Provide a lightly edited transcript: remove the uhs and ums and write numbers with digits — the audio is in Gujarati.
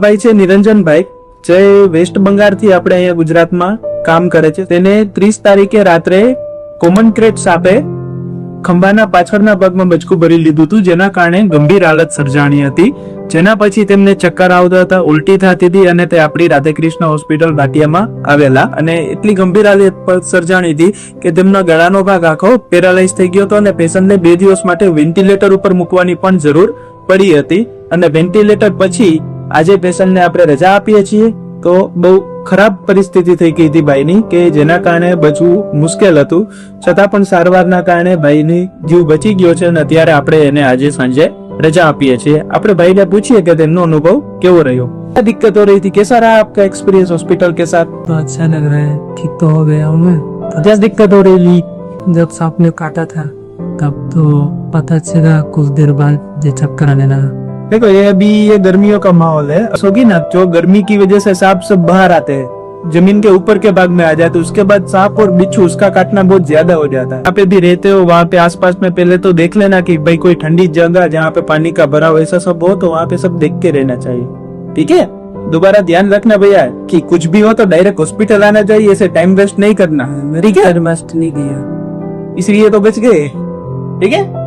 ભાઈ છે નિરંજનભાઈ, જે વેસ્ટ બંગાળથી આપણે અહીંયા ગુજરાતમાં કામ કરે છે. તેને 30 તારીખે રાત્રે કોમન ક્રેટ સાપે ખંભાના પાછળના ભાગમાં બચકું ભરી લીધું હતું, જેના કારણે ગંભીર હાલત સર્જાણી હતી. જેના પછી તેમને ચક્કર આવતા હતા, ઉલટી થતી હતી અને તે આપણી રાધેકૃષ્ણ હોસ્પિટલ ભાટિયામાં આવેલા. અને એટલી ગંભીર હાલત સર્જાણી હતી કે તેમનો ગળાનો ભાગ આખો પેરાલાઇઝ થઈ ગયો હતો અને પેશન્ટને 2 દિવસ માટે વેન્ટિલેટર ઉપર મૂકવાની પણ જરૂર પડી હતી. અને વેન્ટિલેટર પછી આજે પેશન્ટને આપણે રજા આપીએ છીએ. તો બહુ ખરાબ પરિસ્થિતિ થઈ ગઈ હતી ભાઈની, કે જેના કારણે બચવું મુશ્કેલ હતું. છતાં પણ સારવારના કારણે ભાઈની જીવ બચી ગયો છે અને અત્યારે આપણે એને આજે સાંજે रजा આપીએ છીએ. આપણે ભાઈને પૂછીએ કે તેમનો અનુભવ કેવો રહ્યો. क्या दिक्कत हो रही थी, कैसा रहा आपका एक्सपीरियंस हॉस्पिटल के साथ? तो अच्छा लग रहा है, ठीक तो हो गया हूँ मैं. क्या दिक्कत हो रही थी? जब सांप ने काटा था तब तो पता चला, कुछ देर बाद ये चक्कर आने लगा. देखो ये अभी ये गर्मियों का माहौल है, होगी ना, जो गर्मी की वजह से सांप सब बाहर आते हैं, जमीन के ऊपर के भाग में आ जाते, उसके बाद सांप और बिच्छू उसका काटना बहुत ज्यादा हो जाता है. यहाँ पे भी रहते हो, वहाँ पे आसपास में पहले तो देख लेना कि भाई कोई ठंडी जगह जहाँ पे पानी का भराव ऐसा सब हो तो वहाँ पे सब देख के रहना चाहिए. ठीक है, दोबारा ध्यान रखना भैया कि कुछ भी हो तो डायरेक्ट हॉस्पिटल आना चाहिए, ऐसे टाइम वेस्ट नहीं करना. ठीक है, मस्त नहीं किया इसलिए तो बच गए. ठीक है.